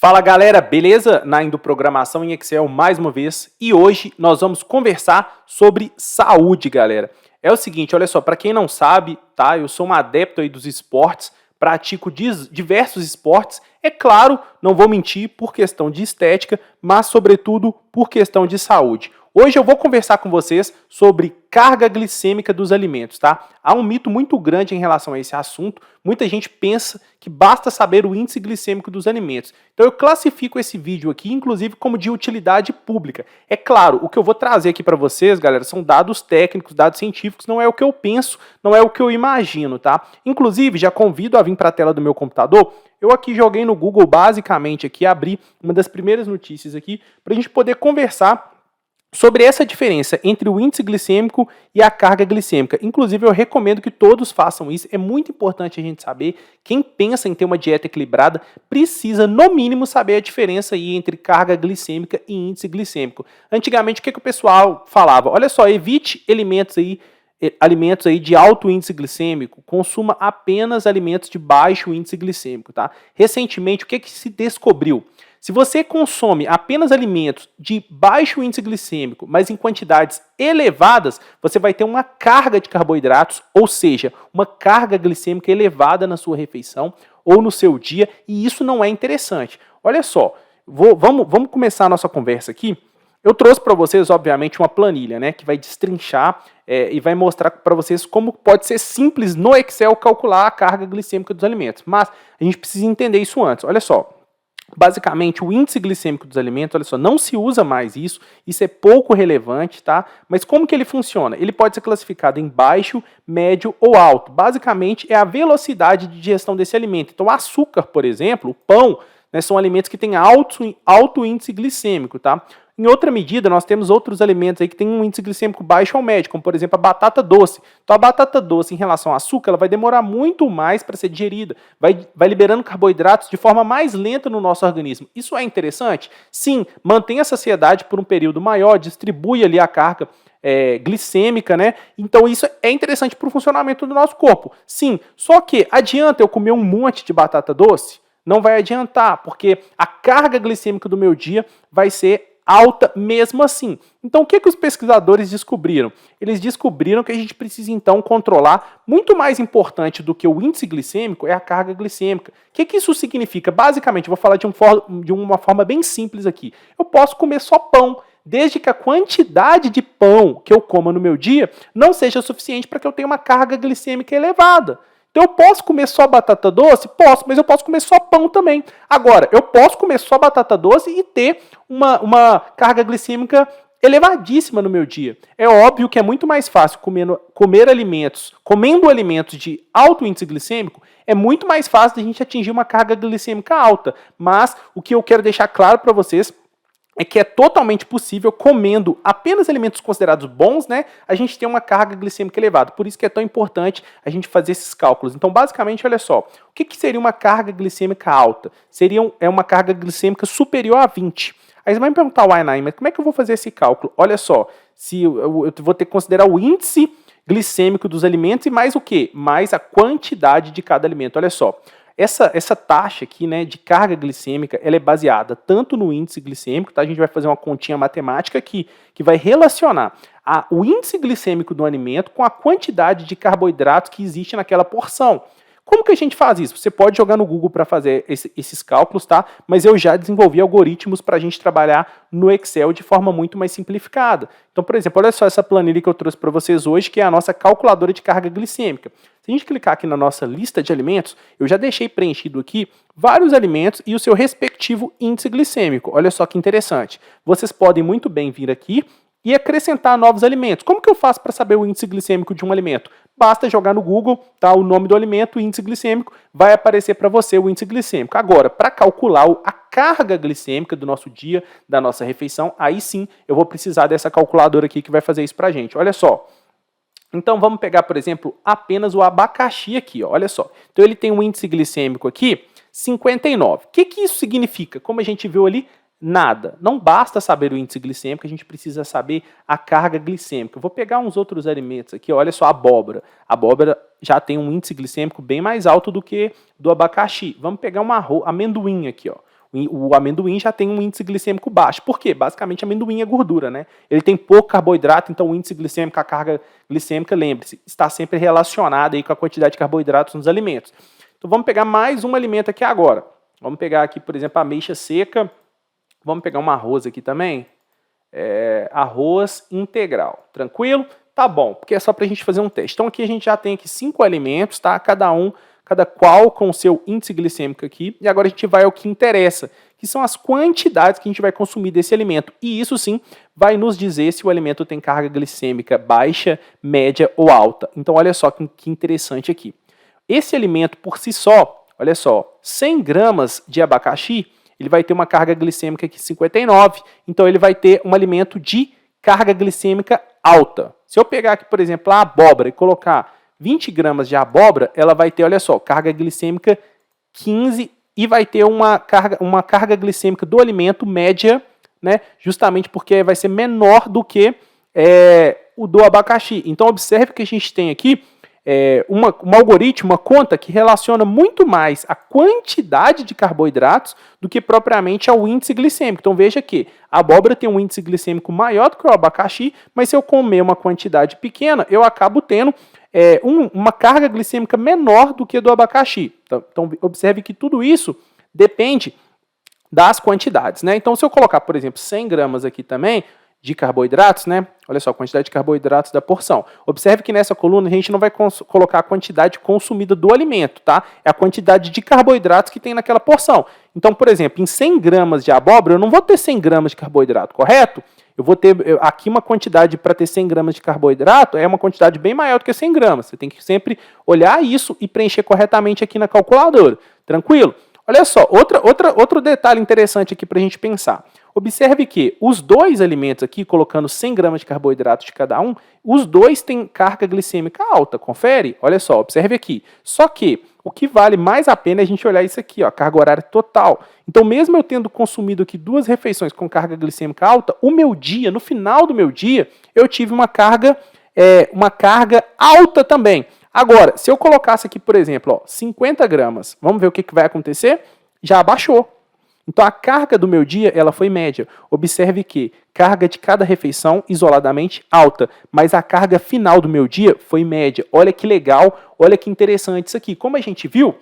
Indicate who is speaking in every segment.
Speaker 1: Fala galera, beleza? Na Programação em Excel mais uma vez e hoje nós vamos conversar sobre saúde, galera. É o seguinte, olha só, para quem não sabe, tá? Eu sou um adepto aí dos esportes, pratico diversos esportes, é claro, não vou mentir, por questão de estética, mas sobretudo por questão de saúde. Hoje eu vou conversar com vocês sobre carga glicêmica dos alimentos, tá? Há um mito muito grande em relação a esse assunto. Muita gente pensa que basta saber o índice glicêmico dos alimentos. Então eu classifico esse vídeo aqui, inclusive, como de utilidade pública. É claro, o que eu vou trazer aqui para vocês, galera, são dados técnicos, dados científicos, não é o que eu penso, não é o que eu imagino, tá? Inclusive, já convido a vir para a tela do meu computador. Eu aqui joguei no Google, basicamente, aqui, abri uma das primeiras notícias aqui, para a gente poder conversar sobre essa diferença entre o índice glicêmico e a carga glicêmica. Inclusive, eu recomendo que todos façam isso. É muito importante a gente saber. Quem pensa em ter uma dieta equilibrada precisa, no mínimo, saber a diferença aí entre carga glicêmica e índice glicêmico. Antigamente, o que o pessoal falava? Olha só, evite alimentos aí de alto índice glicêmico, consuma apenas alimentos de baixo índice glicêmico, tá? Recentemente, o que se descobriu? Se você consome apenas alimentos de baixo índice glicêmico, mas em quantidades elevadas, você vai ter uma carga de carboidratos, ou seja, uma carga glicêmica elevada na sua refeição ou no seu dia, e isso não é interessante. Olha só, vamos começar a nossa conversa aqui. Eu trouxe para vocês, obviamente, uma planilha, né, que vai destrinchar e vai mostrar para vocês como pode ser simples no Excel calcular a carga glicêmica dos alimentos. Mas a gente precisa entender isso antes. Olha só. Basicamente, o índice glicêmico dos alimentos, olha só, não se usa mais isso é pouco relevante, tá? Mas como que ele funciona? Ele pode ser classificado em baixo, médio ou alto. Basicamente, é a velocidade de digestão desse alimento. Então, o açúcar, por exemplo, o pão, né, são alimentos que têm alto índice glicêmico, tá? Em outra medida, nós temos outros alimentos aí que têm um índice glicêmico baixo ou médio, como por exemplo a batata doce. Então a batata doce em relação ao açúcar, ela vai demorar muito mais para ser digerida, vai liberando carboidratos de forma mais lenta no nosso organismo. Isso é interessante? Sim, mantém a saciedade por um período maior, distribui ali a carga glicêmica, né? Então isso é interessante para o funcionamento do nosso corpo. Sim, só que adianta eu comer um monte de batata doce? Não vai adiantar, porque a carga glicêmica do meu dia vai ser alta mesmo assim. Então, o que os pesquisadores descobriram? Eles descobriram que a gente precisa, então, controlar, muito mais importante do que o índice glicêmico, é a carga glicêmica. O que isso significa? Basicamente, vou falar de uma forma bem simples aqui. Eu posso comer só pão, desde que a quantidade de pão que eu coma no meu dia não seja suficiente para que eu tenha uma carga glicêmica elevada. Então eu posso comer só batata doce? Posso, mas eu posso comer só pão também. Agora, eu posso comer só batata doce e ter uma carga glicêmica elevadíssima no meu dia. É óbvio que é muito mais fácil comendo alimentos de alto índice glicêmico, é muito mais fácil de a gente atingir uma carga glicêmica alta. Mas o que eu quero deixar claro para vocês é que é totalmente possível, comendo apenas alimentos considerados bons, né, a gente ter uma carga glicêmica elevada. Por isso que é tão importante a gente fazer esses cálculos. Então, basicamente, olha só, o que seria uma carga glicêmica alta? Seria uma carga glicêmica superior a 20. Aí você vai me perguntar, Wainan, mas como é que eu vou fazer esse cálculo? Olha só, se eu vou ter que considerar o índice glicêmico dos alimentos e mais o quê? Mais a quantidade de cada alimento. Olha só. Essa taxa aqui, né, de carga glicêmica, ela é baseada tanto no índice glicêmico, tá? A gente vai fazer uma continha matemática aqui, que vai relacionar o índice glicêmico do alimento com a quantidade de carboidratos que existe naquela porção. Como que a gente faz isso? Você pode jogar no Google para fazer esses cálculos, tá? Mas eu já desenvolvi algoritmos para a gente trabalhar no Excel de forma muito mais simplificada. Então, por exemplo, olha só essa planilha que eu trouxe para vocês hoje, que é a nossa calculadora de carga glicêmica. Se a gente clicar aqui na nossa lista de alimentos, eu já deixei preenchido aqui vários alimentos e o seu respectivo índice glicêmico. Olha só que interessante. Vocês podem muito bem vir aqui e acrescentar novos alimentos. Como que eu faço para saber o índice glicêmico de um alimento? Basta jogar no Google, tá, o nome do alimento, o índice glicêmico, vai aparecer para você o índice glicêmico. Agora, para calcular a carga glicêmica do nosso dia, da nossa refeição, aí sim eu vou precisar dessa calculadora aqui que vai fazer isso para a gente. Olha só. Então vamos pegar, por exemplo, apenas o abacaxi aqui, ó, olha só. Então ele tem um índice glicêmico aqui, 59. O que isso significa? Como a gente viu ali, nada. Não basta saber o índice glicêmico, a gente precisa saber a carga glicêmica. Eu vou pegar uns outros alimentos aqui, olha só, a abóbora. A abóbora já tem um índice glicêmico bem mais alto do que do abacaxi. Vamos pegar um amendoim aqui, ó. O amendoim já tem um índice glicêmico baixo. Por quê? Basicamente, amendoim é gordura, né? Ele tem pouco carboidrato, então o índice glicêmico, a carga glicêmica, lembre-se, está sempre relacionada aí com a quantidade de carboidratos nos alimentos. Então vamos pegar mais um alimento aqui agora. Vamos pegar aqui, por exemplo, a ameixa seca. Vamos pegar um arroz aqui também. Arroz integral. Tranquilo? Tá bom, porque é só para a gente fazer um teste. Então aqui a gente já tem aqui 5 alimentos, tá? Cada qual com o seu índice glicêmico aqui. E agora a gente vai ao que interessa, que são as quantidades que a gente vai consumir desse alimento. E isso sim vai nos dizer se o alimento tem carga glicêmica baixa, média ou alta. Então olha só que interessante aqui. Esse alimento por si só, olha só, 100 gramas de abacaxi, ele vai ter uma carga glicêmica aqui 59, então ele vai ter um alimento de carga glicêmica alta. Se eu pegar aqui, por exemplo, a abóbora e colocar 20 gramas de abóbora, ela vai ter, olha só, carga glicêmica 15 e vai ter uma carga glicêmica do alimento média, né, justamente porque vai ser menor do que o do abacaxi. Então observe que a gente tem aqui um algoritmo, uma conta que relaciona muito mais a quantidade de carboidratos do que propriamente ao índice glicêmico. Então veja que a abóbora tem um índice glicêmico maior do que o abacaxi, mas se eu comer uma quantidade pequena, eu acabo tendo uma carga glicêmica menor do que a do abacaxi. Então observe que tudo isso depende das quantidades, né? Então se eu colocar, por exemplo, 100 gramas aqui também, de carboidratos, né? Olha só, a quantidade de carboidratos da porção. Observe que nessa coluna a gente não vai colocar a quantidade consumida do alimento, tá? É a quantidade de carboidratos que tem naquela porção. Então, por exemplo, em 100 gramas de abóbora, eu não vou ter 100 gramas de carboidrato, correto? Eu vou ter aqui uma quantidade para ter 100 gramas de carboidrato, é uma quantidade bem maior do que 100 gramas. Você tem que sempre olhar isso e preencher corretamente aqui na calculadora. Tranquilo? Olha só, outro detalhe interessante aqui para a gente pensar. Observe que os dois alimentos aqui, colocando 100 gramas de carboidrato de cada um, os dois têm carga glicêmica alta, confere? Olha só, observe aqui. Só que o que vale mais a pena é a gente olhar isso aqui, ó, carga horária total. Então, mesmo eu tendo consumido aqui 2 refeições com carga glicêmica alta, o meu dia, no final do meu dia, eu tive uma carga alta também. Agora, se eu colocasse aqui, por exemplo, ó, 50 gramas, vamos ver o que vai acontecer? Já abaixou. Então, a carga do meu dia ela foi média. Observe que carga de cada refeição, isoladamente, alta. Mas a carga final do meu dia foi média. Olha que legal, olha que interessante isso aqui. Como a gente viu,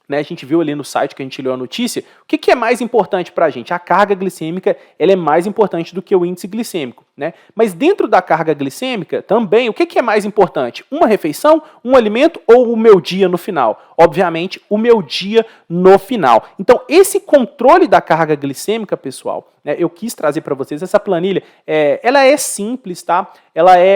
Speaker 1: né, a gente viu ali no site que a gente leu a notícia, o que é mais importante para a gente? A carga glicêmica ela é mais importante do que o índice glicêmico. Né? Mas dentro da carga glicêmica, também, o que é mais importante? Uma refeição, um alimento ou o meu dia no final? Obviamente, o meu dia no final. Então, esse controle da carga glicêmica, pessoal, né, eu quis trazer para vocês essa planilha. Ela é simples, tá?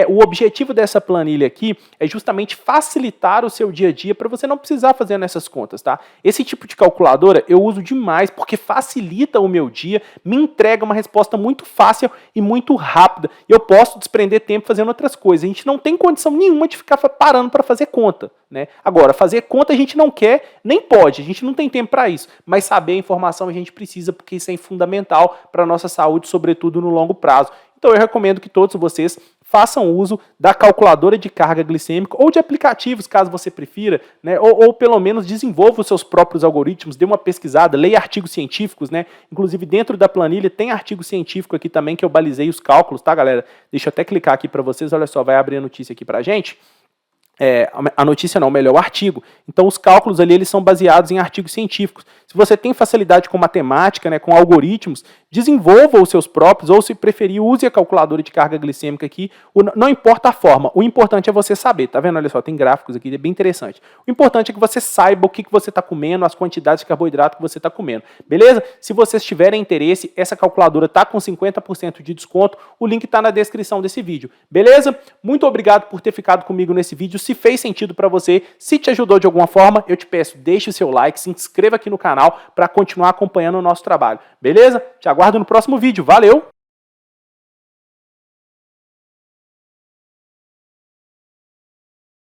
Speaker 1: O objetivo dessa planilha aqui é justamente facilitar o seu dia a dia para você não precisar fazer nessas contas, tá? Esse tipo de calculadora eu uso demais porque facilita o meu dia, me entrega uma resposta muito fácil e muito rápida. E eu posso desprender tempo fazendo outras coisas. A gente não tem condição nenhuma de ficar parando para fazer conta. Né? Agora, fazer conta a gente não quer, nem pode, a gente não tem tempo para isso. Mas saber a informação a gente precisa, porque isso é fundamental para a nossa saúde, sobretudo no longo prazo. Então eu recomendo que todos vocês façam uso da calculadora de carga glicêmica ou de aplicativos, caso você prefira, né? ou pelo menos desenvolva os seus próprios algoritmos, dê uma pesquisada, leia artigos científicos, né? Inclusive dentro da planilha tem artigo científico aqui também que eu balizei os cálculos, tá, galera? Deixa eu até clicar aqui para vocês, olha só, vai abrir a notícia aqui para a gente. A notícia não, melhor, o artigo. Então os cálculos ali eles são baseados em artigos científicos. Se você tem facilidade com matemática, né, com algoritmos, desenvolva os seus próprios, ou se preferir, use a calculadora de carga glicêmica aqui. Não importa a forma, o importante é você saber, tá vendo? Olha só, tem gráficos aqui, é bem interessante. O importante é que você saiba o que você está comendo, as quantidades de carboidrato que você está comendo, beleza? Se vocês tiverem interesse, essa calculadora está com 50% de desconto, o link está na descrição desse vídeo, beleza? Muito obrigado por ter ficado comigo nesse vídeo. Se fez sentido para você, se te ajudou de alguma forma, eu te peço, deixe o seu like, se inscreva aqui no canal para continuar acompanhando o nosso trabalho, beleza? Te aguardo no próximo vídeo, valeu!